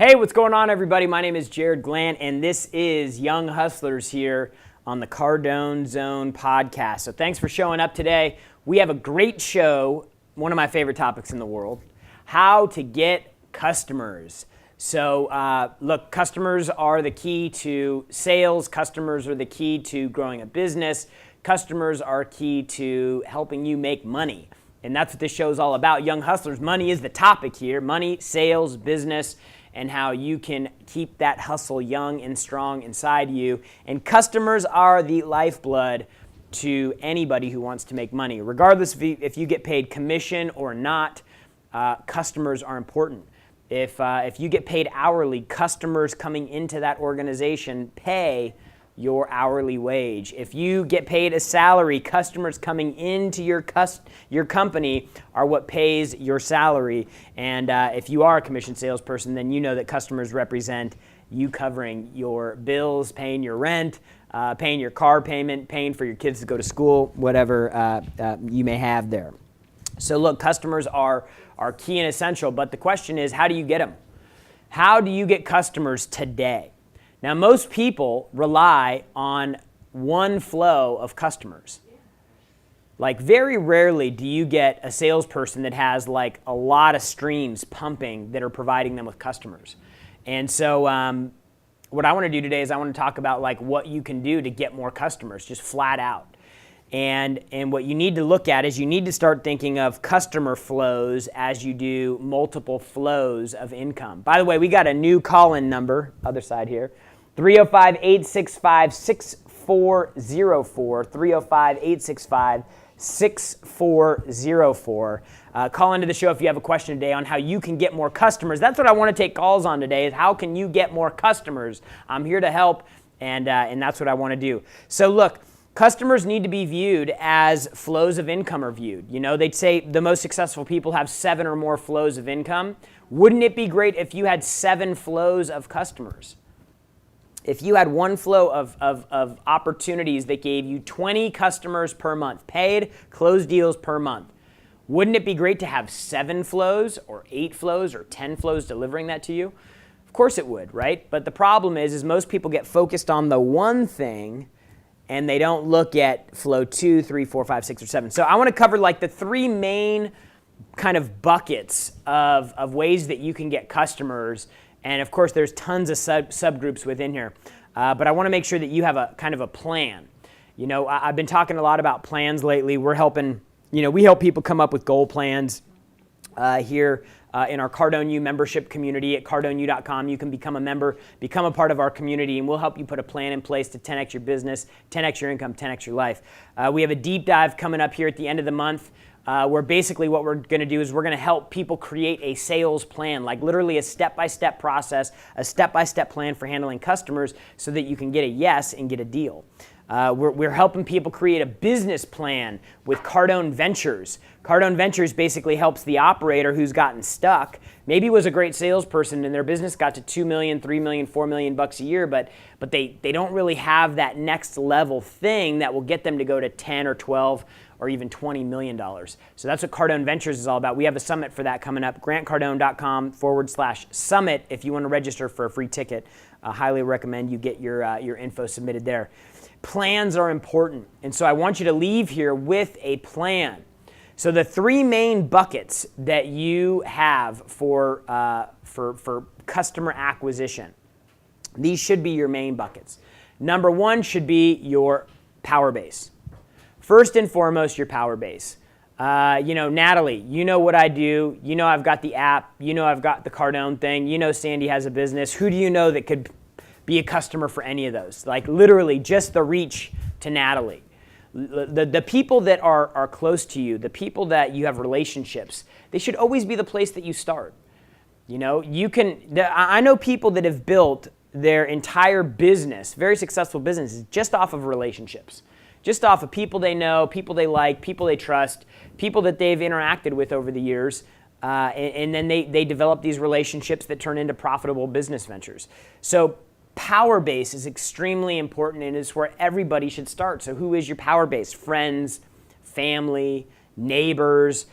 Hey, what's going on, everybody? My name is Jared Glant, and this is Young Hustlers here on the Cardone Zone podcast. So thanks for showing up today. We have a great show, one of my favorite topics in the world, how to get customers. So look, customers are the key to sales. Customers are the key to growing a business. Customers are key to helping you make money. And that's what this show is all about. Young Hustlers, money is the topic here. Money, sales, business, and how you can keep that hustle young and strong inside you. And customers are the lifeblood to anybody who wants to make money. Regardless if you get paid commission or not, customers are important. If you get paid hourly, customers coming into that organization pay your hourly wage. If you get paid a salary, customers coming into your company are what pays your salary. And if you are a commission salesperson, then you know that customers represent you covering your bills, paying your rent, paying your car payment, paying for your kids to go to school, whatever you may have there. So look, customers are key and essential, but the question is, how do you get them? How do you get customers today? Now, most people rely on one flow of customers. Like, very rarely do you get a salesperson that has like a lot of streams pumping that are providing them with customers. And so what I want to do today is I want to talk about like what you can do to get more customers, just flat out. And what you need to look at is you need to start thinking of customer flows as you do multiple flows of income. By the way, we got a new call-in number, other side here, 305-865-6404, 305-865-6404. Call into the show if you have a question today on how you can get more customers. That's what I want to take calls on today, is how can you get more customers? I'm here to help, and that's what I want to do. So look, customers need to be viewed as flows of income are viewed. You know, they'd say the most successful people have 7 or more flows of income. Wouldn't it be great if you had 7 flows of customers? If you had one flow of opportunities that gave you 20 customers per month, paid, closed deals per month, wouldn't it be great to have 7 flows or 8 flows or 10 flows delivering that to you? Of course it would, right? But the problem is most people get focused on the one thing and they don't look at flow 2, 3, 4, 5, 6, or 7. So I want to cover like the 3 main kind of buckets of ways that you can get customers. And of course, there's tons of subgroups within here. But I want to make sure that you have a kind of a plan. You know, I've been talking a lot about plans lately. We're helping, we help people come up with goal plans here in our Cardone U membership community at cardoneu.com. You can become a member, become a part of our community, and we'll help you put a plan in place to 10x your business, 10x your income, 10x your life. We have a deep dive coming up here at the end of the month. Where basically what we're going to do is we're going to help people create a sales plan, like literally a step-by-step process, a step-by-step plan for handling customers so that you can get a yes and get a deal. We're helping people create a business plan with Cardone Ventures. Cardone Ventures basically helps the operator who's gotten stuck, maybe was a great salesperson and their business got to $2 million, $3 million, $4 million bucks a year, but they don't really have that next level thing that will get them to go to 10 or 12 or even $20 million. So that's what Cardone Ventures is all about. We have a summit for that coming up, grantcardone.com/summit if you want to register for a free ticket. I highly recommend you get your info submitted there. Plans are important, and so I want you to leave here with a plan. So the 3 main buckets that you have for customer acquisition, these should be your main buckets. Number 1 should be your power base. First and foremost, your power base. Natalie, you know what I do. You know I've got the app. You know I've got the Cardone thing. You know Sandy has a business. Who do you know that could be a customer for any of those? Like literally just the reach to Natalie. The people that are close to you, the people that you have relationships, they should always be the place that you start. I know people that have built their entire business, very successful businesses, just off of relationships. Just off of people they know, people they like, people they trust, people that they've interacted with over the years, and then they develop these relationships that turn into profitable business ventures. So power base is extremely important and is where everybody should start. So who is your power base? Friends, family, neighbors,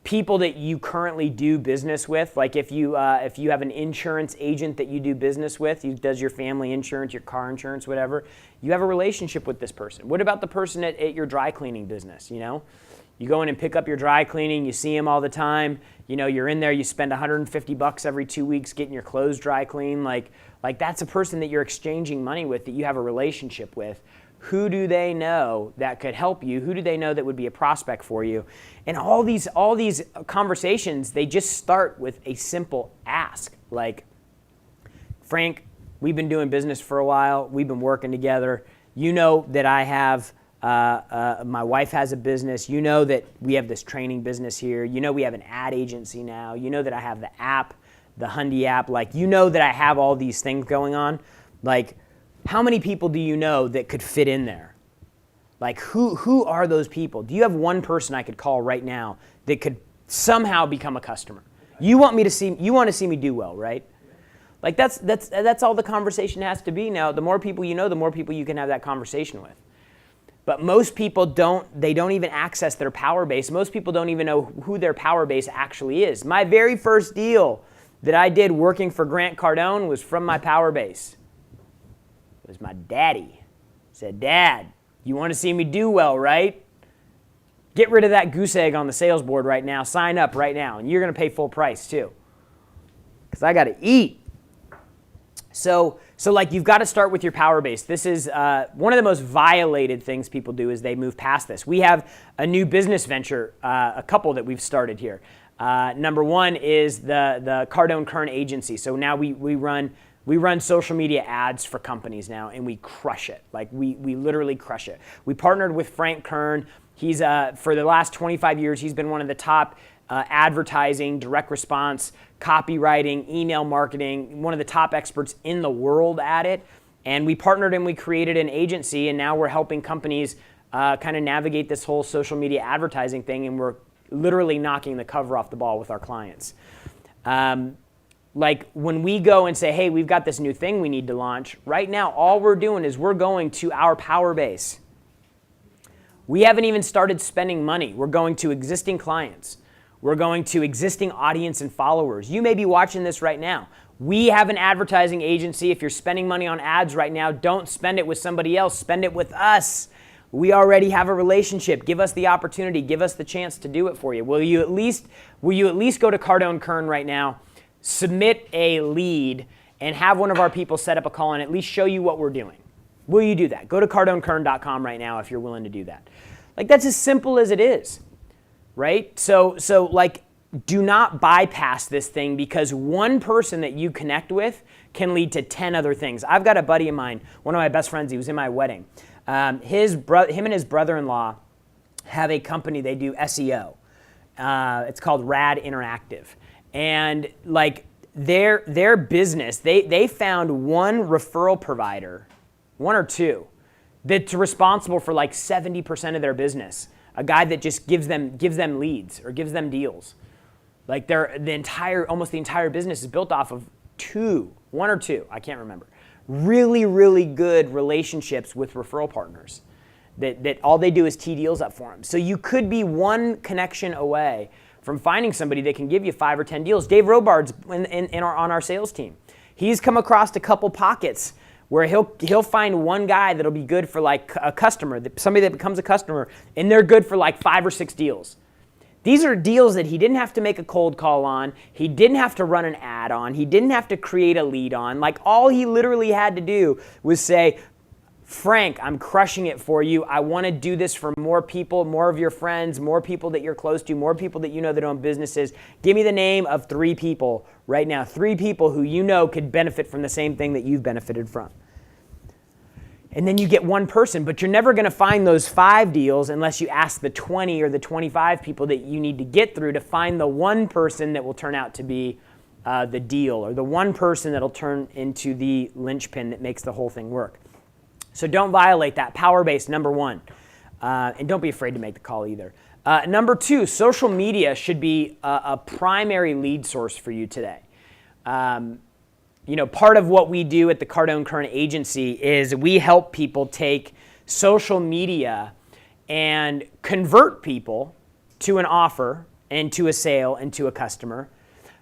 people that you currently do business with. Like if you have an insurance agent that you do business with, who does your family insurance, your car insurance, whatever, you have a relationship with this person. What about the person at your dry cleaning business, you know? You go in and pick up your dry cleaning, you see him all the time, you know, you're in there, you spend $150 every 2 weeks getting your clothes dry clean. Like that's a person that you're exchanging money with, that you have a relationship with. Who do they know that could help you? Who do they know that would be a prospect for you? And all these conversations, they just start with a simple ask. Like, Frank, we've been doing business for a while. We've been working together. You know that I have, my wife has a business. You know that we have this training business here. You know we have an ad agency now. You know that I have the app, the Hundy app. Like, you know that I have all these things going on. Like, how many people do you know that could fit in there? Like, who are those people? Do you have one person I could call right now that could somehow become a customer? You want to see me do well, right? Like that's all the conversation has to be now. The more people you know, the more people you can have that conversation with. But most people don't even access their power base. Most people don't even know who their power base actually is. My very first deal that I did working for Grant Cardone was from my power base. It was my daddy. Said, Dad, you want to see me do well, right? Get rid of that goose egg on the sales board right now. Sign up right now. And you're going to pay full price too. Because I got to eat. So like you've got to start with your power base. This is one of the most violated things people do is they move past this. We have a new business venture, a couple that we've started here. Number one is the Cardone Kern agency. So now we run social media ads for companies now, and we crush it. Like we literally crush it. We partnered with Frank Kern. He's for the last 25 years, he's been one of the top advertising, direct response, copywriting, email marketing, one of the top experts in the world at it. And we partnered and we created an agency, and now we're helping companies kind of navigate this whole social media advertising thing, and we're literally knocking the cover off the ball with our clients. Like when we go and say, hey, we've got this new thing we need to launch, right now all we're doing is we're going to our power base. We haven't even started spending money. We're going to existing clients. We're going to existing audience and followers. You may be watching this right now. We have an advertising agency. If you're spending money on ads right now, don't spend it with somebody else. Spend it with us. We already have a relationship. Give us the opportunity. Give us the chance to do it for you. Will you at least go to Cardone Kern right now, submit a lead, and have one of our people set up a call and at least show you what we're doing? Will you do that? Go to cardonekern.com right now if you're willing to do that. Like, that's as simple as it is, right? So like, do not bypass this thing, because one person that you connect with can lead to 10 other things. I've got a buddy of mine, one of my best friends, he was in my wedding. Him and his brother-in-law have a company, they do SEO. It's called Rad Interactive. And like their business, they found one referral provider, one or two, that's responsible for like 70% of their business. A guy that just gives them leads or gives them deals. Like almost the entire business is built off of one or two, I can't remember. Really, really good relationships with referral partners that all they do is tee deals up for them. So you could be one connection away from finding somebody that can give you 5 or 10 deals. Dave Robard's on our sales team. He's come across a couple pockets where he'll find one guy that'll be good for like a customer, somebody that becomes a customer, and they're good for like 5 or 6 deals. These are deals that he didn't have to make a cold call on. He didn't have to run an ad on. He didn't have to create a lead on. Like, all he literally had to do was say, Frank, I'm crushing it for you. I want to do this for more people, more of your friends, more people that you're close to, more people that you know that own businesses. Give me the name of 3 people right now, 3 people who you know could benefit from the same thing that you've benefited from. And then you get one person, but you're never going to find those 5 deals unless you ask the 20 or the 25 people that you need to get through to find the one person that will turn out to be the deal, or the one person that'll turn into the linchpin that makes the whole thing work. So don't violate that. Power base, number 1. And don't be afraid to make the call either. Number 2, social media should be a primary lead source for you today. Part of what we do at the Cardone Kern agency is we help people take social media and convert people to an offer and to a sale and to a customer.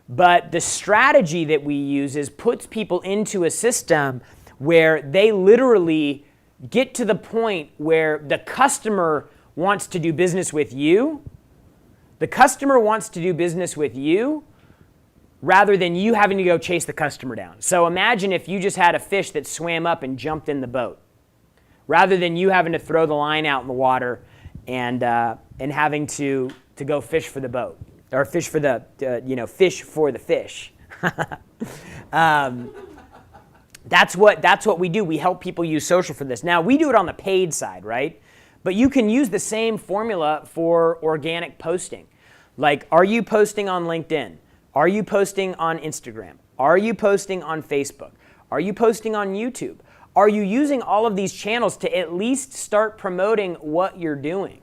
But the strategy that we use is puts people into a system where they literally get to the point where the customer wants to do business with you. The customer wants to do business with you rather than you having to go chase the customer down. So imagine if you just had a fish that swam up and jumped in the boat, rather than you having to throw the line out in the water and having to go fish for the boat, or fish for the fish for the fish. That's what we do. We help people use social for this. Now we do it on the paid side, right? But you can use the same formula for organic posting. Like, are you posting on LinkedIn? Are you posting on Instagram? Are you posting on Facebook? Are you posting on YouTube? Are you using all of these channels to at least start promoting what you're doing?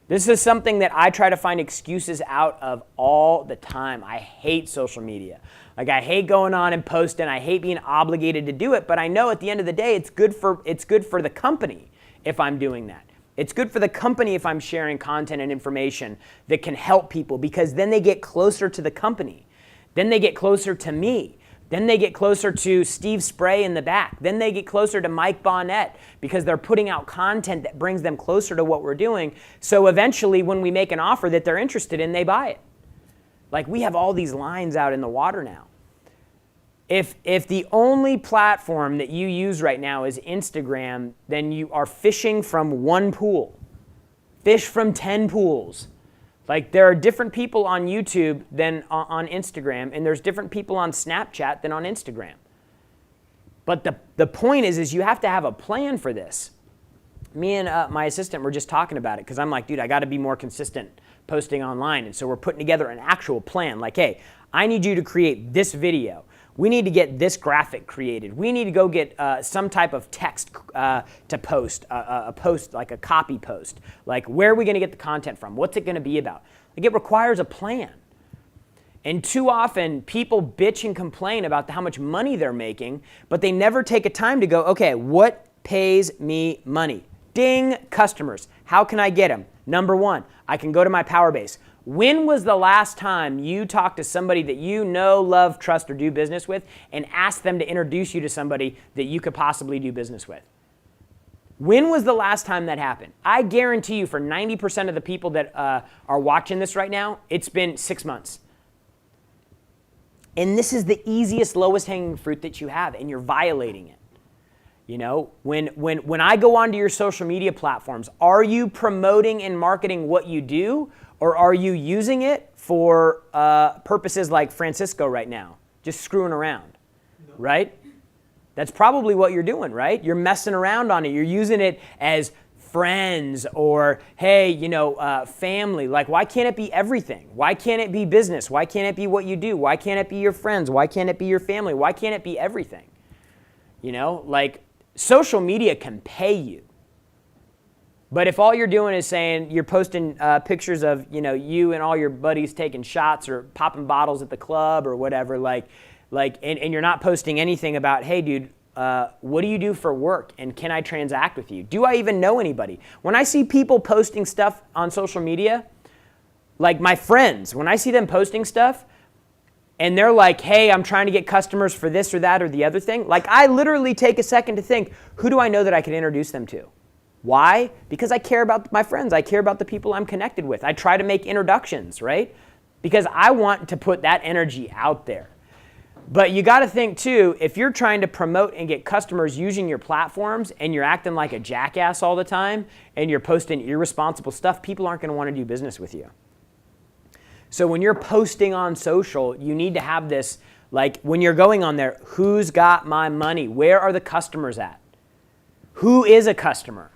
This is something that I try to find excuses out of all the time. I hate social media. Like, I hate going on and posting. I hate being obligated to do it, but I know at the end of the day, it's good for the company if I'm doing that. It's good for the company if I'm sharing content and information that can help people, because then they get closer to the company. Then they get closer to me. Then they get closer to Steve Spray in the back. Then they get closer to Mike Bonnet, because they're putting out content that brings them closer to what we're doing. So eventually, when we make an offer that they're interested in, they buy it. Like, we have all these lines out in the water now. If the only platform that you use right now is Instagram, then you are fishing from one pool. Fish from 10 pools. Like, there are different people on YouTube than on Instagram, and there's different people on Snapchat than on Instagram. But the point is you have to have a plan for this. Me and my assistant were just talking about it, because I'm like, dude, I got to be more consistent posting online. And so we're putting together an actual plan. Like, hey, I need you to create this video. We need to get this graphic created. We need to go get some type of text to post, a post, like a copy post. Like, where are we going to get the content from? What's it going to be about? Like, it requires a plan. And too often, people bitch and complain about how much money they're making, but they never take a time to go, okay, what pays me money? Ding, customers. How can I get them? Number one, I can go to my power base. When was the last time you talked to somebody that you know, love, trust, or do business with, and asked them to introduce you to somebody that you could possibly do business with? When was the last time that happened? I guarantee you, for 90% of the people that are watching this right now, it's been 6 months. And this is the easiest, lowest hanging fruit that you have, and you're violating it. You know, when I go onto your social media platforms, are you promoting and marketing what you do? Or are you using it for purposes like Francisco right now, just screwing around, right? That's probably what you're doing, right? You're messing around on it. You're using it as friends or, hey, family. Like, why can't it be everything? Why can't it be business? Why can't it be what you do? Why can't it be your friends? Why can't it be your family? Why can't it be everything? Like, social media can pay you. But if all you're doing is saying you're posting pictures of you and all your buddies taking shots or popping bottles at the club or whatever, and you're not posting anything about, hey, dude, what do you do for work and can I transact with you? Do I even know anybody? When I see people posting stuff on social media, like my friends, when I see them posting stuff and they're like, hey, I'm trying to get customers for this or that or the other thing, like, I literally take a second to think, who do I know that I can introduce them to? Why? Because I care about my friends. I care about the people I'm connected with. I try to make introductions, right? Because I want to put that energy out there. But you got to think too, if you're trying to promote and get customers using your platforms and you're acting like a jackass all the time and you're posting irresponsible stuff, people aren't going to want to do business with you. So when you're posting on social, you need to have this, like, when you're going on there, who's got my money? Where are the customers at? Who is a customer?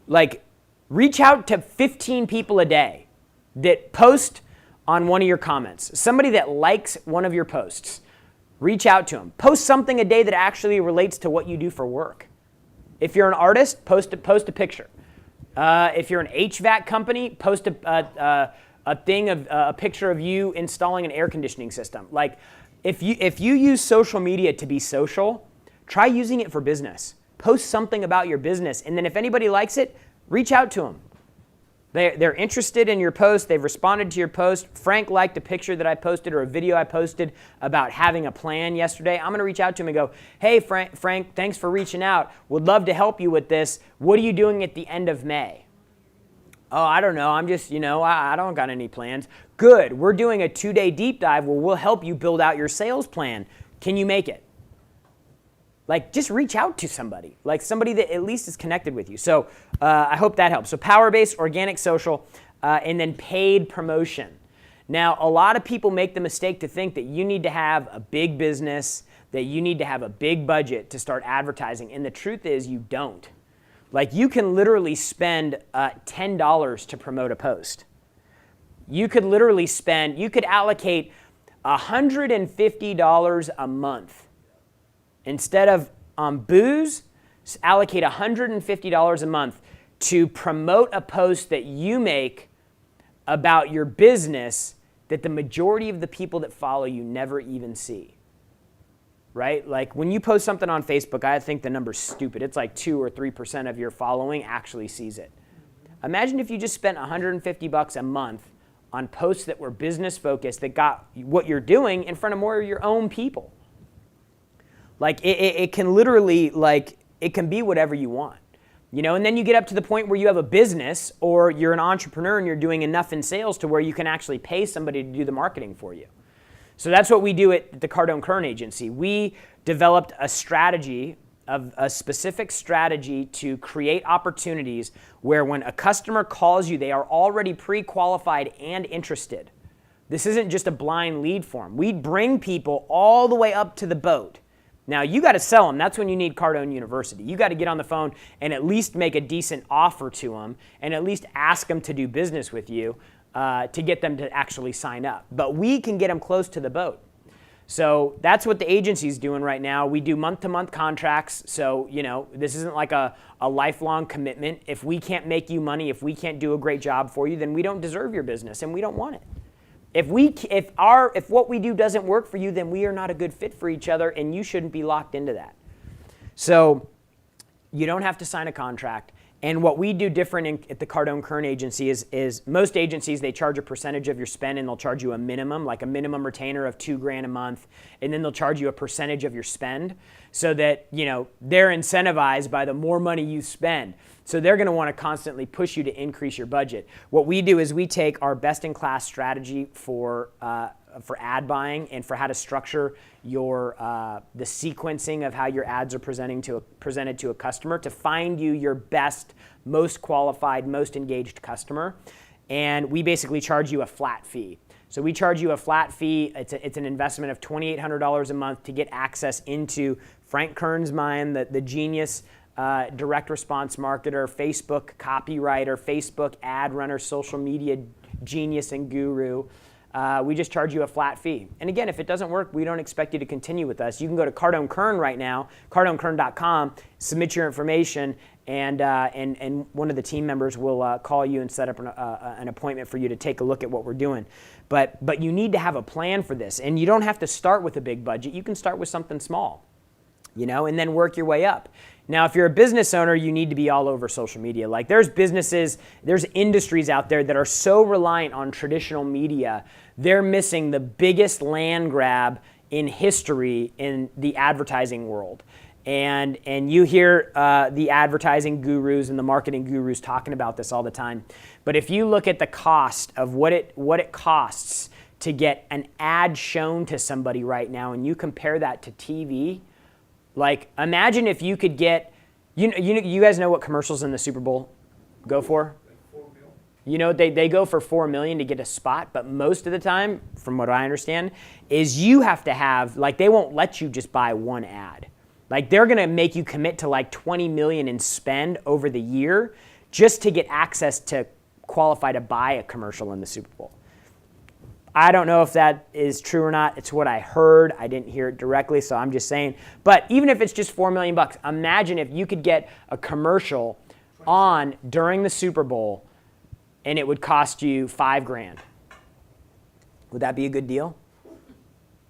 Like, reach out to 15 people a day that post on one of your comments. Somebody that likes one of your posts. Reach out to them. Post something a day that actually relates to what you do for work. If you're an artist, post a picture. If you're an HVAC company, post a picture of you installing an air conditioning system. Like, if you use social media to be social, try using it for business. Post something about your business, and then if anybody likes it, reach out to them. They're interested in your post. They've responded to your post. Frank liked a picture that I posted or a video I posted about having a plan yesterday. I'm going to reach out to him and go, hey, Frank, thanks for reaching out. Would love to help you with this. What are you doing at the end of May? Oh, I don't know. I'm just, I don't got any plans. Good. We're doing a 2-day deep dive where we'll help you build out your sales plan. Can you make it? Like, just reach out to somebody, like somebody that at least is connected with you. So I hope that helps. So power-based, organic social, and then paid promotion. Now, a lot of people make the mistake to think that you need to have a big business, that you need to have a big budget to start advertising. And the truth is you don't. Like, you can literally spend $10 to promote a post. You could allocate $150 a month. Instead of booze, allocate $150 a month to promote a post that you make about your business that the majority of the people that follow you never even see. Right? Like when you post something on Facebook, I think the number's stupid. It's like 2 or 3% of your following actually sees it. Imagine if you just spent $150 a month on posts that were business focused that got what you're doing in front of more of your own people. Like it can literally, like, it can be whatever you want, and then you get up to the point where you have a business or you're an entrepreneur and you're doing enough in sales to where you can actually pay somebody to do the marketing for you. So that's what we do at the Cardone Kern Agency. We developed a specific strategy to create opportunities where when a customer calls you, they are already pre-qualified and interested. This isn't just a blind lead form. We bring people all the way up to the boat. Now, you got to sell them. That's when you need Cardone University. You got to get on the phone and at least make a decent offer to them and at least ask them to do business with you to get them to actually sign up. But we can get them close to the boat. So that's what the agency's doing right now. We do month-to-month contracts. So, this isn't like a lifelong commitment. If we can't make you money, if we can't do a great job for you, then we don't deserve your business and we don't want it. If what we do doesn't work for you, then we are not a good fit for each other, and you shouldn't be locked into that. So you don't have to sign a contract. And what we do different at the Cardone Kern Agency is most agencies, they charge a percentage of your spend, and they'll charge you a minimum, like a minimum retainer of $2,000 a month, and then they'll charge you a percentage of your spend so that they're incentivized by the more money you spend. So they're going to want to constantly push you to increase your budget. What we do is we take our best-in-class strategy for ad buying and for how to structure the sequencing of how your ads are presented to a customer to find you your best, most qualified, most engaged customer. And we basically charge you a flat fee. So we charge you a flat fee. It's an investment of $2,800 a month to get access into Frank Kern's mind, the genius direct response marketer, Facebook copywriter, Facebook ad runner, social media genius and guru. We just charge you a flat fee. And again, if it doesn't work, we don't expect you to continue with us. You can go to Cardone Kern right now, cardonekern.com, submit your information, and one of the team members will call you and set up an appointment for you to take a look at what we're doing. But you need to have a plan for this. And you don't have to start with a big budget. You can start with something small, and then work your way up. Now, if you're a business owner, you need to be all over social media. Like there's businesses, there's industries out there that are so reliant on traditional media, they're missing the biggest land grab in history in the advertising world. And you hear the advertising gurus and the marketing gurus talking about this all the time. But if you look at the cost of what it costs to get an ad shown to somebody right now, and you compare that to TV, like imagine if you could get, you guys know what commercials in the Super Bowl go for? They go for $4 million to get a spot, but most of the time, from what I understand, is you have to have, like they won't let you just buy one ad. Like they're gonna make you commit to like $20 million in spend over the year just to get access to qualify to buy a commercial in the Super Bowl. I don't know if that is true or not. It's what I heard. I didn't hear it directly, so I'm just saying. But even if it's just $4 million, imagine if you could get a commercial on during the Super Bowl and it would cost you $5,000. Would that be a good deal?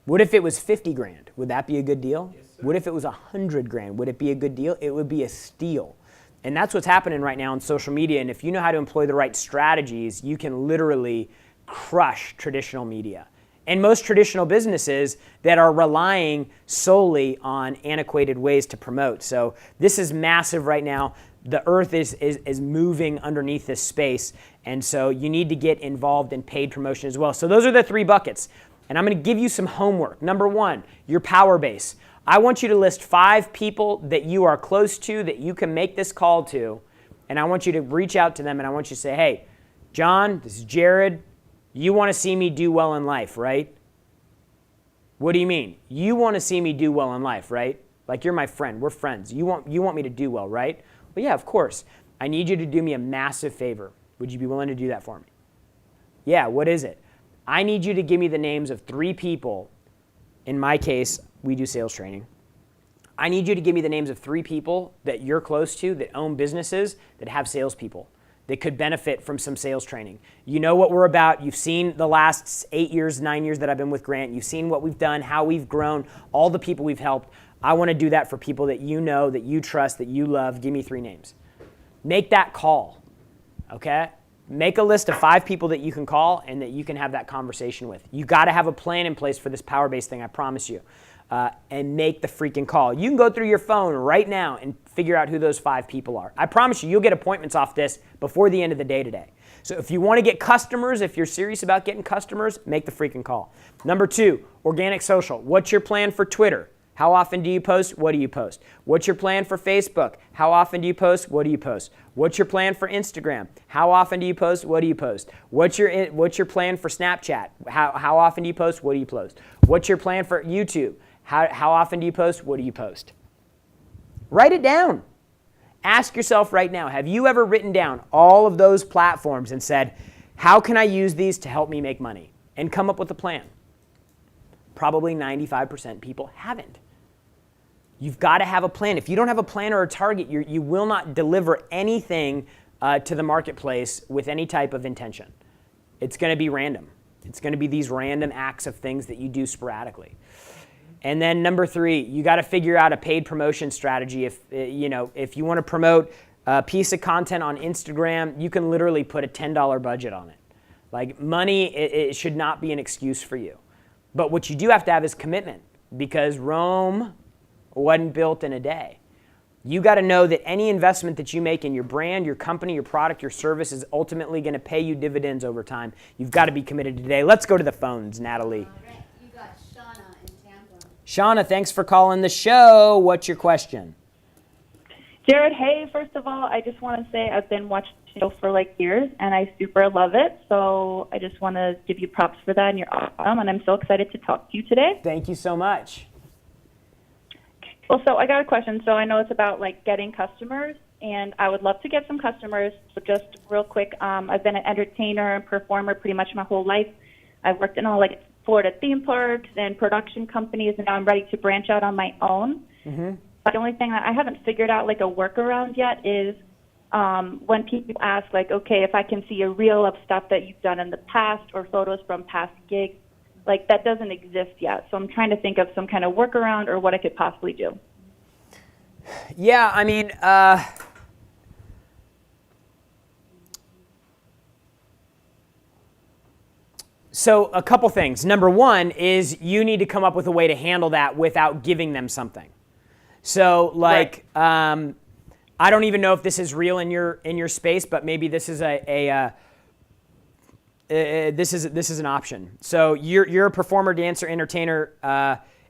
What if it was $50,000? Would that be a good deal? Yes, what if it was $100,000? Would it be a good deal? It would be a steal. And that's what's happening right now on social media. And if you know how to employ the right strategies, you can literally crush traditional media. And most traditional businesses that are relying solely on antiquated ways to promote. So this is massive right now. The earth is moving underneath this space. And so you need to get involved in paid promotion as well. So those are the 3 buckets. And I'm going to give you some homework. Number 1, your power base. I want you to list 5 people that you are close to that you can make this call to. And I want you to reach out to them and I want you to say, hey, John, this is Jared. You want to see me do well in life, right? What do you mean? You want to see me do well in life, right? Like you're my friend. We're friends. You want me to do well, right? Well, yeah, of course. I need you to do me a massive favor. Would you be willing to do that for me? Yeah, what is it? I need you to give me the names of 3 people. In my case, we do sales training. I need you to give me the names of 3 people that you're close to that own businesses that have salespeople that could benefit from some sales training. You know what we're about. You've seen the last 8 years, 9 years that I've been with Grant. You've seen what we've done, how we've grown, all the people we've helped. I want to do that for people that you know, that you trust, that you love. Give me 3 names. Make that call, okay? Make a list of 5 people that you can call and that you can have that conversation with. You got to have a plan in place for this power-based thing, I promise you. And make the freaking call. You can go through your phone right now and figure out who those 5 people are. I promise you, you'll get appointments off this before the end of the day today. So if you want to get customers, if you're serious about getting customers, make the freaking call. Number 2, organic social. What's your plan for Twitter? How often do you post? What do you post? What's your plan for Facebook? How often do you post? What do you post? What's your plan for Instagram? How often do you post? What do you post? What's your plan for Snapchat? How often do you post? What do you post? What's your plan for YouTube? How often do you post? What do you post? Write it down. Ask yourself right now, have you ever written down all of those platforms and said, how can I use these to help me make money? And come up with a plan. Probably 95% people haven't. You've got to have a plan. If you don't have a plan or a target, you will not deliver anything to the marketplace with any type of intention. It's going to be random. It's going to be these random acts of things that you do sporadically. And then number 3, you got to figure out a paid promotion strategy. If you want to promote a piece of content on Instagram, you can literally put a $10 budget on it. Like money, it should not be an excuse for you. But what you do have to have is commitment, because Rome wasn't built in a day. You got to know that any investment that you make in your brand, your company, your product, your service is ultimately going to pay you dividends over time. You've got to be committed today. Let's go to the phones, Natalie. All right. You got Shauna in Tampa. Shauna, thanks for calling the show. What's your question? Jared, hey, first of all, I just want to say I've been watching the show for like years, and I super love it. So I just want to give you props for that, and you're awesome, and I'm so excited to talk to you today. Thank you so much. Well, so I got a question. So I know it's about like getting customers, and I would love to get some customers. So just real quick, I've been an entertainer and performer pretty much my whole life. I've worked in all like Florida theme parks and production companies, and now I'm ready to branch out on my own. Mm-hmm. But the only thing that I haven't figured out like a workaround yet is when people ask like, okay, if I can see a reel of stuff that you've done in the past or photos from past gigs, like that doesn't exist yet. So I'm trying to think of some kind of workaround or what I could possibly do. Yeah, I mean, so a couple things. Number 1 is you need to come up with a way to handle that without giving them something. So like, right. I don't even know if this is real in your space, but maybe this is this is an option. So you're a performer, dancer, entertainer,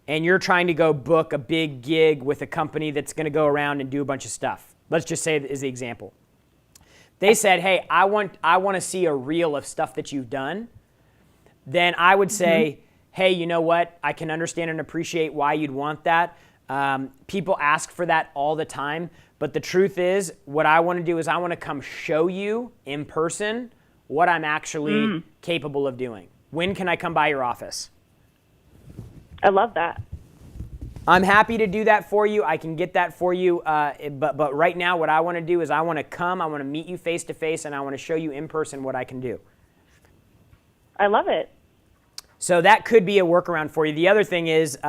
and you're trying to go book a big gig with a company that's going to go around and do a bunch of stuff. Let's just say is the example. They said, hey, I want to see a reel of stuff that you've done. Then I would say, hey, you know what? I can understand and appreciate why you'd want that. People ask for that all the time. But the truth is, what I want to do is I want to come show you in person what I'm actually capable of doing. When can I come by your office? I love that. I'm happy to do that for you. I can get that for you. But right now, what I want to do is I want to come, I want to meet you face to face, and I want to show you in person what I can do. I love it. So that could be a workaround for you. The other thing is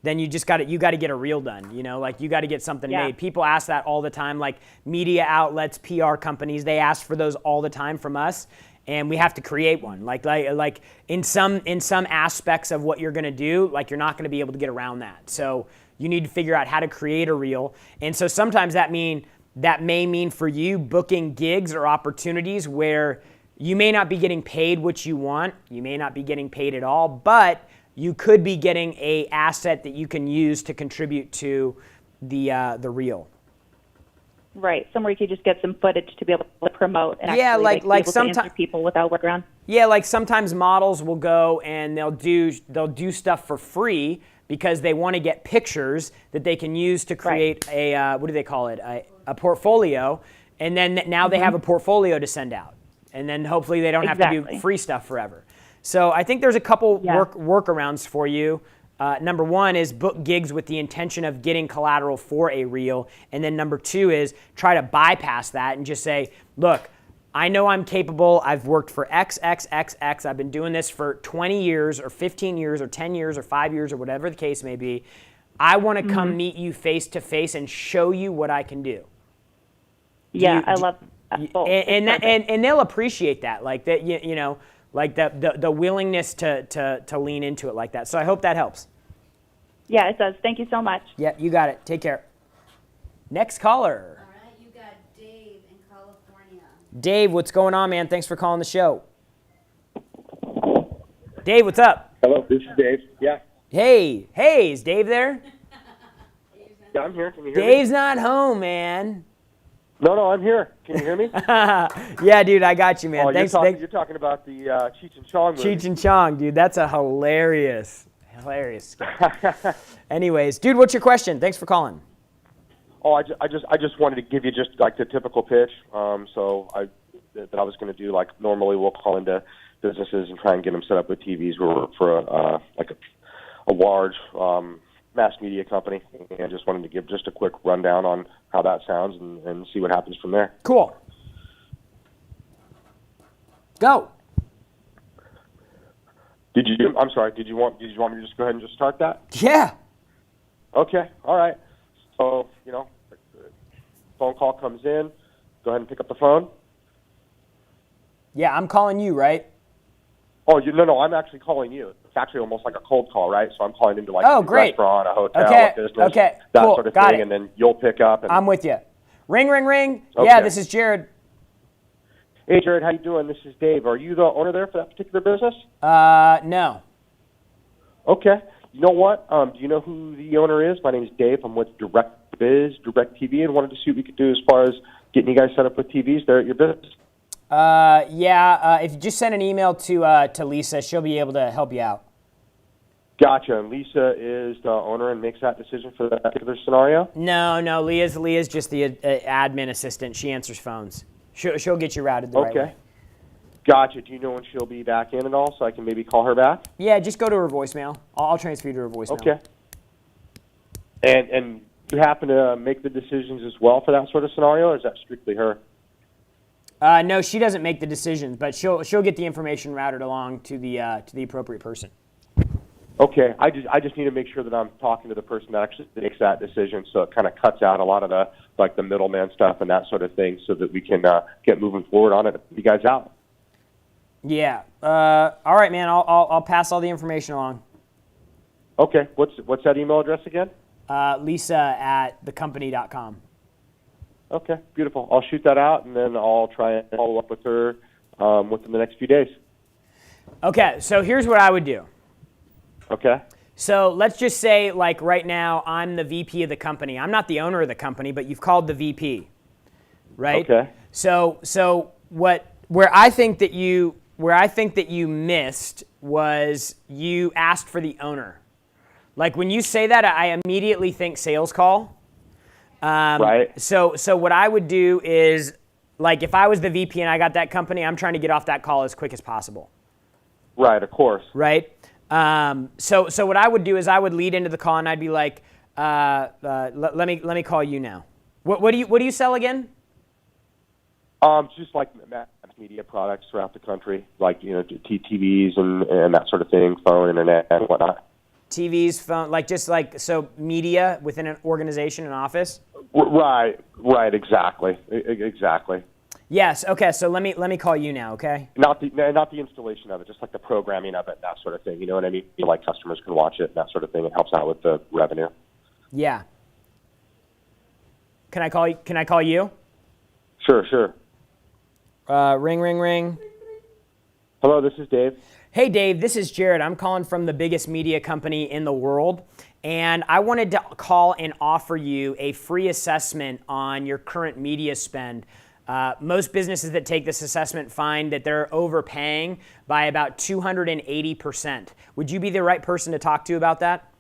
then you got to get a reel done. Like you got to get something made. People ask that all the time, like media outlets, PR companies, they ask for those all the time from us. And we have to create one. Like in some aspects of what you're gonna do, like you're not gonna be able to get around that. So you need to figure out how to create a reel. And so sometimes that may mean for you booking gigs or opportunities where you may not be getting paid what you want. You may not be getting paid at all, but you could be getting a asset that you can use to contribute to the reel. Right, somewhere you could just get some footage to be able to promote and yeah, actually be able to sometimes answer people without workaround. Yeah, like sometimes models will go and they'll do stuff for free because they want to get pictures that they can use to create a what do they call it, a portfolio, and then now they have a portfolio to send out, and then hopefully they don't have to do free stuff forever. So I think there's a couple workarounds for you. Number one is book gigs with the intention of getting collateral for a reel. And then number two is try to bypass that and just say, look, I know I'm capable. I've worked for X. I've been doing this for 20 years or 15 years or 10 years or 5 years or whatever the case may be. I want to come meet you face to face and show you what I can do. I love that. And they'll appreciate that. Like that, like the willingness to lean into it like that. So I hope that helps. Yeah, it does. Thank you so much. Yeah, you got it. Take care. Next caller. All right, you got Dave in California. Dave, what's going on, man? Thanks for calling the show. Dave, what's up? Hello, this is Dave. Yeah. Hey, is Dave there? Yeah, I'm here. Can you hear me? Dave's not home, man. No, I'm here. Can you hear me? Yeah, dude, I got you, man. Oh, Thanks. You're talking about the Cheech and Chong movie. Cheech and Chong, dude. That's a hilarious sketch. Anyways, dude, what's your question? Thanks for calling. Oh, I just wanted to give you just like the typical pitch. That I was going to do, like normally we'll call into businesses and try and get them set up with TVs for a large mass media company, and I just wanted to give just a quick rundown on how that sounds and see what happens from there. Cool. Go. I'm sorry. Did you want me to just go ahead and just start that? Yeah. Okay. All right. So phone call comes in. Go ahead and pick up the phone. Yeah, I'm calling you, right? Oh, no, I'm actually calling you. It's actually almost like a cold call, right? So I'm calling into like a restaurant, a hotel, a business, that cool. sort of Got thing, it. and then you'll pick up. And, I'm with you. Ring, ring, ring. Okay. Yeah, this is Jared. Hey, Jared, how you doing? This is Dave. Are you the owner there for that particular business? No. Okay. You know what? Do you know who the owner is? My name is Dave. I'm with DirecTV, and wanted to see what we could do as far as getting you guys set up with TVs there at your business. If you just send an email to Lisa, she'll be able to help you out. Gotcha. And Lisa is the owner and makes that decision for that particular scenario? No. Leah's just the admin assistant. She answers phones. She'll get you routed the right way. Okay. Gotcha. Do you know when she'll be back in at all, so I can maybe call her back? Yeah, just go to her voicemail. I'll transfer you to her voicemail. Okay. And you happen to make the decisions as well for that sort of scenario, or is that strictly her? No, she doesn't make the decisions, but she'll get the information routed along to the appropriate person. Okay, I just need to make sure that I'm talking to the person that actually makes that decision, so it kind of cuts out a lot of the middleman stuff and that sort of thing, so that we can get moving forward on it. You guys out? Yeah. All right, man. I'll pass all the information along. Okay. What's that email address again? Lisa@thecompany.com. Okay, beautiful. I'll shoot that out, and then I'll try and follow up with her within the next few days. Okay, so here's what I would do. Okay. So let's just say, like right now, I'm the VP of the company. I'm not the owner of the company, but you've called the VP, right? Okay. So where I think that you missed was you asked for the owner. Like when you say that, I immediately think sales call. Right. So what I would do is, like, if I was the VP and I got that company, I'm trying to get off that call as quick as possible. Right. Of course. Right. So what I would do is I would lead into the call and I'd be like, let me call you now. What do you sell again? Just like mass media products throughout the country, like TVs and that sort of thing, phone, internet, and whatnot. TVs, phone, like just like, so media within an organization, an office? Right, exactly. Exactly. Yes. Okay. So let me call you now. Okay. Not the installation of it, just like the programming of it, that sort of thing. You know what I mean? Like customers can watch it, that sort of thing. It helps out with the revenue. Yeah. Can I call you? Can I call you? Sure. Ring, ring, ring. Hello, this is Dave. Hey, Dave, this is Jared. I'm calling from the biggest media company in the world, and I wanted to call and offer you a free assessment on your current media spend. Most businesses that take this assessment find that they're overpaying by about 280%. Would you be the right person to talk to about that?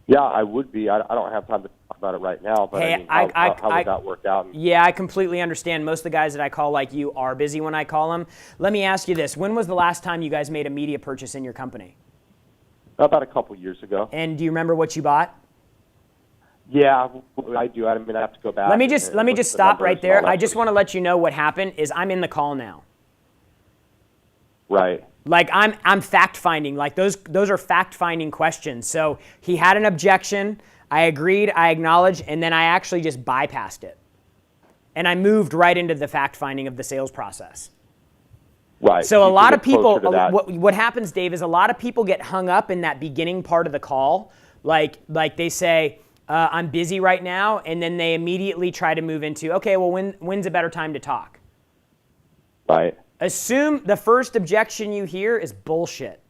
Yeah, I would be. I don't have time to talk about it right now, but Hey, how would that work out? Yeah, I completely understand. Most of the guys that I call like you are busy when I call them. Let me ask you this. When was the last time you guys made a media purchase in your company? About a couple years ago. And do you remember what you bought? Yeah, I do. I mean, I have to go back. Let me just stop right there. I just want to let you know what happened is I'm in the call now. Right. Like I'm fact finding. Like those are fact finding questions. So he had an objection. I agreed. I acknowledged, and then I actually just bypassed it, and I moved right into the fact finding of the sales process. Right. So a lot of people, what happens, Dave, is a lot of people get hung up in that beginning part of the call. Like they say, I'm busy right now, and then they immediately try to move into, okay, well, when's a better time to talk? Right. Assume the first objection you hear is bullshit.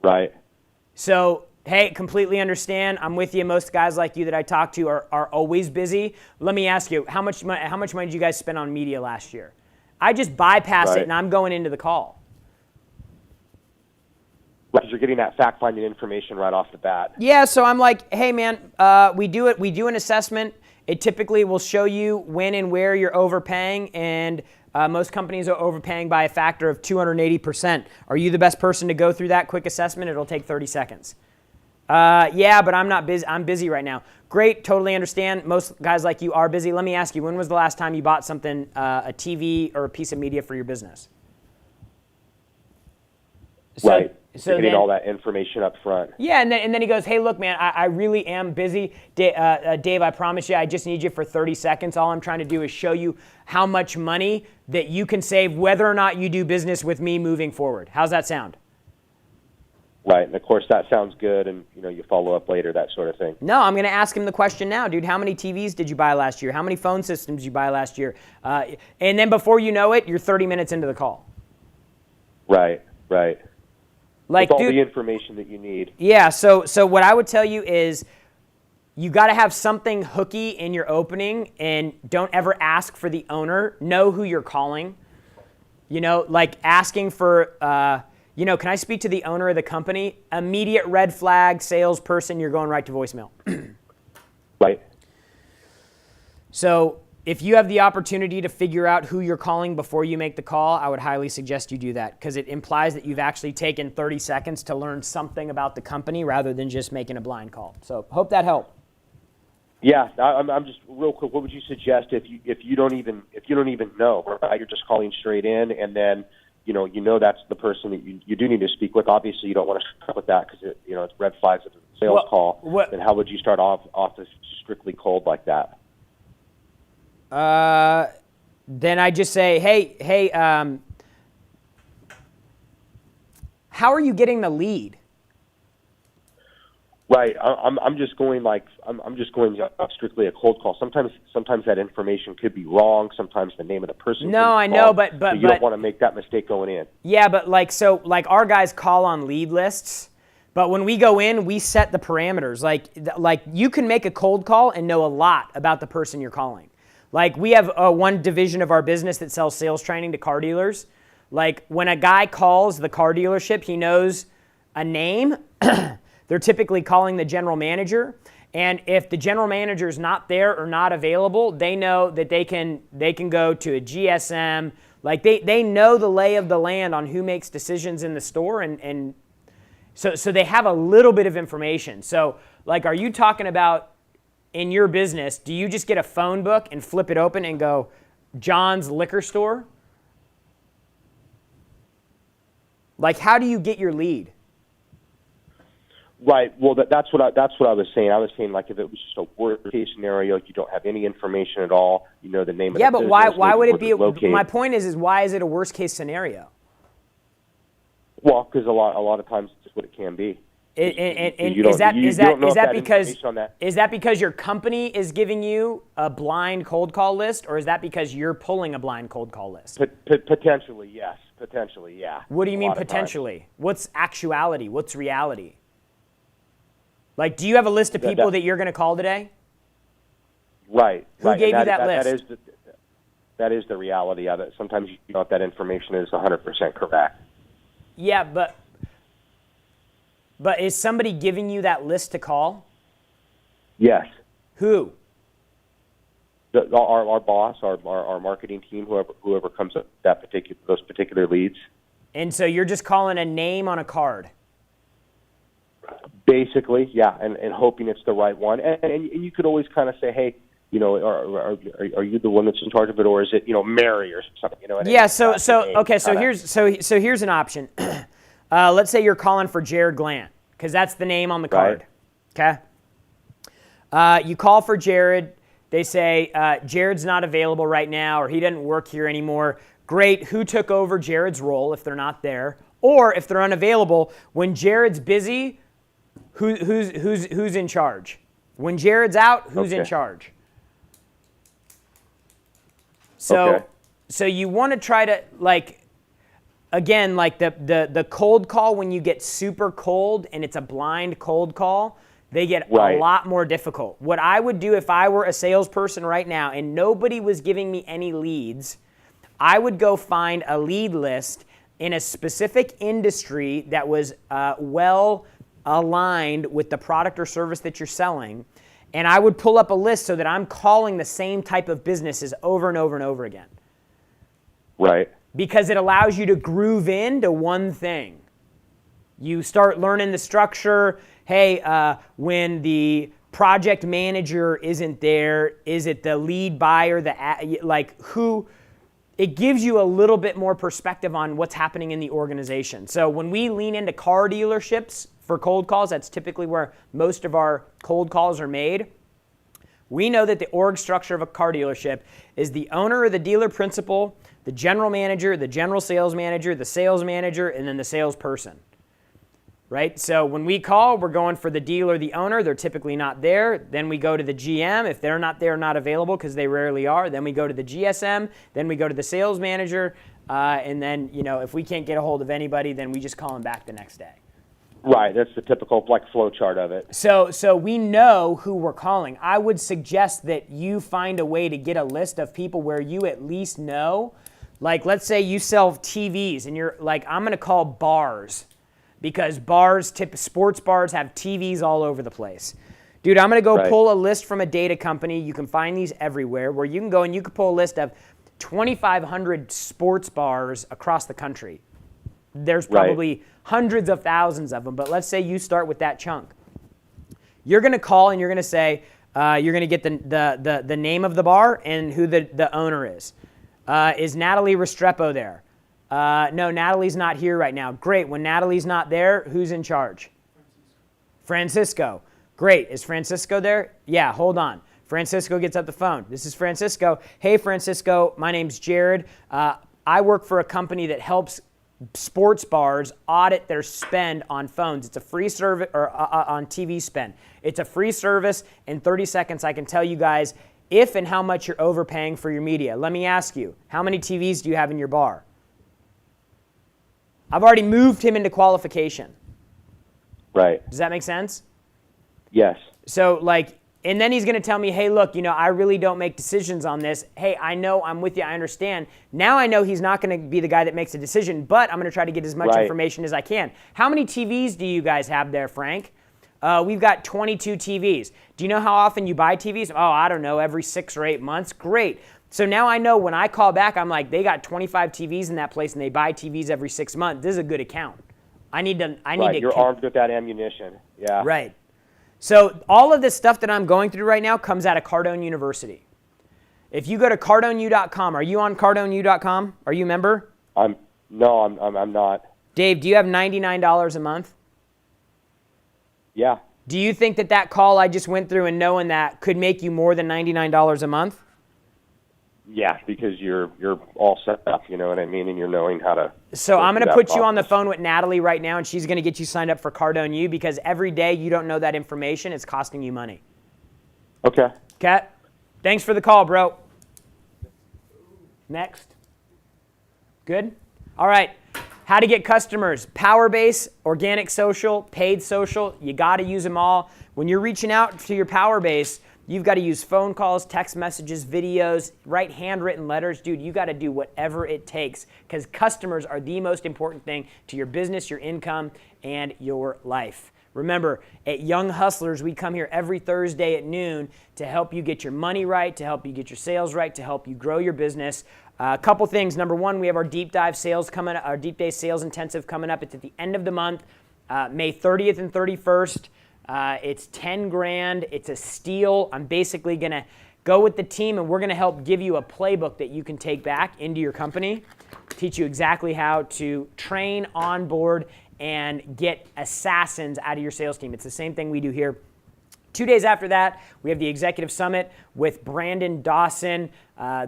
Right. So, hey, completely understand. I'm with you. Most guys like you that I talk to are always busy. Let me ask you, how much money did you guys spend on media last year? I just bypassed it, and I'm going into the call. Because you're getting that fact-finding information right off the bat. Yeah, so I'm like, hey, man, we do an assessment. It typically will show you when and where you're overpaying, and most companies are overpaying by a factor of 280%. Are you the best person to go through that quick assessment? It'll take 30 seconds. Yeah, but I'm not busy. I'm busy right now. Great, totally understand. Most guys like you are busy. Let me ask you, when was the last time you bought something, a TV or a piece of media for your business? Right. So getting all that information up front. Yeah, and then he goes, hey, look, man, I really am busy. Dave, I promise you, I just need you for 30 seconds. All I'm trying to do is show you how much money that you can save whether or not you do business with me moving forward. How's that sound? Right, and of course that sounds good, and you follow up later, that sort of thing. No, I'm going to ask him the question now, dude. How many TVs did you buy last year? How many phone systems did you buy last year? And then before you know it, you're 30 minutes into the call. Right. Like, with all dude, the information that you need. Yeah, so what I would tell you is you got to have something hooky in your opening, and don't ever ask for the owner. Know who you're calling. Like asking for, can I speak to the owner of the company? Immediate red flag, salesperson, you're going right to voicemail. Right. So if you have the opportunity to figure out who you're calling before you make the call, I would highly suggest you do that, because it implies that you've actually taken 30 seconds to learn something about the company rather than just making a blind call. So hope that helped. Yeah, I'm just real quick. What would you suggest if you don't even know, right? You're just calling straight in, and then that's the person that you do need to speak with. Obviously, you don't want to start with that because it's red flags of a sales call. Then how would you start off as strictly cold like that? Then I just say, hey, how are you getting the lead? Right. I'm just going strictly a cold call. Sometimes that information could be wrong. Sometimes the name of the person. No, I know, but you don't want to make that mistake going in. Yeah, but like our guys call on lead lists. But when we go in, we set the parameters. Like you can make a cold call and know a lot about the person you're calling. Like we have one division of our business that sells sales training to car dealers. Like when a guy calls the car dealership, he knows a name. They're typically calling the general manager. And if the general manager is not there or not available, they know that they can go to a GSM. Like they know the lay of the land on who makes decisions in the store. And so they have a little bit of information. So like, are you talking about in your business, do you just get a phone book and flip it open and go, John's liquor store? Like, how do you get your lead? Right. Well, that's what I was saying. I was saying, like, if it was just a worst case scenario, you don't have any information at all. You know the name of the business. Yeah, but why would it be? Located. My point is why is it a worst case scenario? Well, because a lot of times it's what it can be. Is that because your company is giving you a blind cold call list, or is that because you're pulling a blind cold call list? Potentially, yes. Potentially, yeah. What do you mean potentially? What's actuality? What's reality? Like, do you have a list of people that you're going to call today? Right. Who gave you that list? That is the reality of it. Sometimes you know if that information is 100% correct. Yeah, but is somebody giving you that list to call? Yes. Who? Our boss, our marketing team, whoever comes up with those particular leads. And so you're just calling a name on a card. Basically, yeah, and hoping it's the right one. And you could always kind of say, hey, you know, are you the one that's in charge of it, or is it, you know, Mary or something? You know. Yeah. So here's an option. Let's say you're calling for Jared Glant, because that's the name on the card. Right. Okay. You call for Jared. They say Jared's not available right now, or he doesn't work here anymore. Great. Who took over Jared's role if they're not there, or if they're unavailable when Jared's busy? Who's in charge? When Jared's out, who's in charge? So you want to try to, like, again, like the cold call, when you get super cold and it's a blind cold call, they get a lot more difficult. What I would do if I were a salesperson right now and nobody was giving me any leads, I would go find a lead list in a specific industry that was well aligned with the product or service that you're selling, and I would pull up a list so that I'm calling the same type of businesses over and over and over again. Right. Because it allows you to groove into one thing. You start learning the structure. Hey, when the project manager isn't there, is it the lead buyer, who? It gives you a little bit more perspective on what's happening in the organization. So when we lean into car dealerships for cold calls, that's typically where most of our cold calls are made. We know that the org structure of a car dealership is the owner or the dealer principal, the general manager, the general sales manager, the sales manager, and then the salesperson. Right? So when we call, we're going for the dealer, the owner. They're typically not there. Then we go to the GM. If they're not there, not available, because they rarely are. Then we go to the GSM. Then we go to the sales manager. And then, you know, if we can't get a hold of anybody, then we just call them back the next day. Right. That's the typical flow chart of it. So we know who we're calling. I would suggest that you find a way to get a list of people where you at least know. Like, let's say you sell TVs and you're like, I'm going to call bars. Because sports bars have TVs all over the place. Dude, I'm going to go pull a list from a data company. You can find these everywhere, where you can go and you can pull a list of 2,500 sports bars across the country. There's probably hundreds of thousands of them, but let's say you start with that chunk. You're going to call and you're going to say, you're going to get the name of the bar and who the owner is. Is Natalie Restrepo there? No, Natalie's not here right now. Great. When Natalie's not there, who's in charge? Francisco. Great. Is Francisco there? Yeah, hold on. Francisco gets up the phone. This is Francisco. Hey, Francisco, my name's Jared. I work for a company that helps sports bars audit their spend on phones. It's a free service, or on TV spend. It's a free service. In 30 seconds, I can tell you guys if and how much you're overpaying for your media. Let me ask you, how many TVs do you have in your bar? I've already moved him into qualification. Right. Does that make sense? Yes. So, like, and then he's going to tell me, hey, look, you know, I really don't make decisions on this. Hey, I know, I'm with you, I understand. Now I know he's not going to be the guy that makes a decision, but I'm going to try to get as much information as I can. How many TVs do you guys have there, Frank? We've got 22 TVs. Do you know how often you buy TVs? Oh, I don't know, every 6 or 8 months. Great. So now I know when I call back, I'm like, they got 25 TVs in that place and they buy TVs every 6 months. This is a good account. I need to. You're armed with that ammunition. Yeah. Right. So all of this stuff that I'm going through right now comes out of Cardone University. If you go to CardoneU.com, are you on CardoneU.com? Are you a member? I'm not. Dave, do you have $99 a month? Yeah. Do you think that that call I just went through and knowing that could make you more than $99 a month? Yeah, because you're all set up, you know what I mean, and you're knowing how to. So I'm going to put you on the process. phone with Natalie right now, and she's going to get you signed up for Cardone U, because every day you don't know that information, it's costing you money. Okay. Okay? Thanks for the call, bro. Next. Good? All right. How to get customers. Powerbase, organic social, paid social. You got to use them all. When you're reaching out to your Powerbase, you've got to use phone calls, text messages, videos, write handwritten letters. Dude, you got to do whatever it takes, because customers are the most important thing to your business, your income, and your life. Remember, at Young Hustlers, we come here every Thursday at noon to help you get your money right, to help you get your sales right, to help you grow your business. A couple things. Number one, we have our deep dive sales coming, our deep day sales intensive coming up. It's at the end of the month, May 30th and 31st. It's 10 grand. It's a steal. I'm basically going to go with the team, and we're going to help give you a playbook that you can take back into your company, teach you exactly how to train, onboard, and get assassins out of your sales team. It's the same thing we do here. 2 days after that, we have the Executive Summit with Brandon Dawson.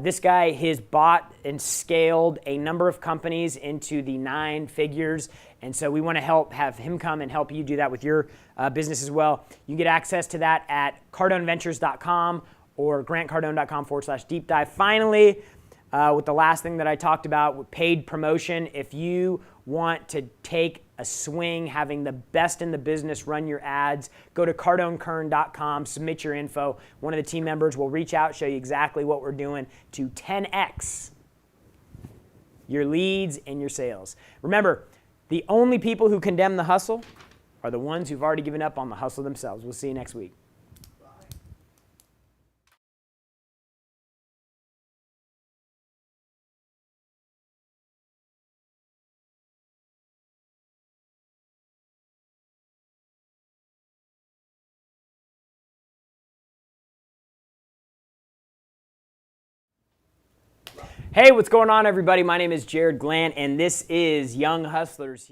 This guy has bought and scaled a number of companies into the 9 figures. And so we want to have him come and help you do that with your business as well. You can get access to that at cardoneventures.com or grantcardone.com/deep dive. Finally, with the last thing that I talked about, with paid promotion, if you want to take a swing having the best in the business run your ads, go to cardonekern.com, submit your info. One of the team members will reach out, show you exactly what we're doing to 10x your leads and your sales. Remember, the only people who condemn the hustle are the ones who've already given up on the hustle themselves. We'll see you next week. Hey, what's going on, everybody? My name is Jared Glant, and this is Young Hustlers.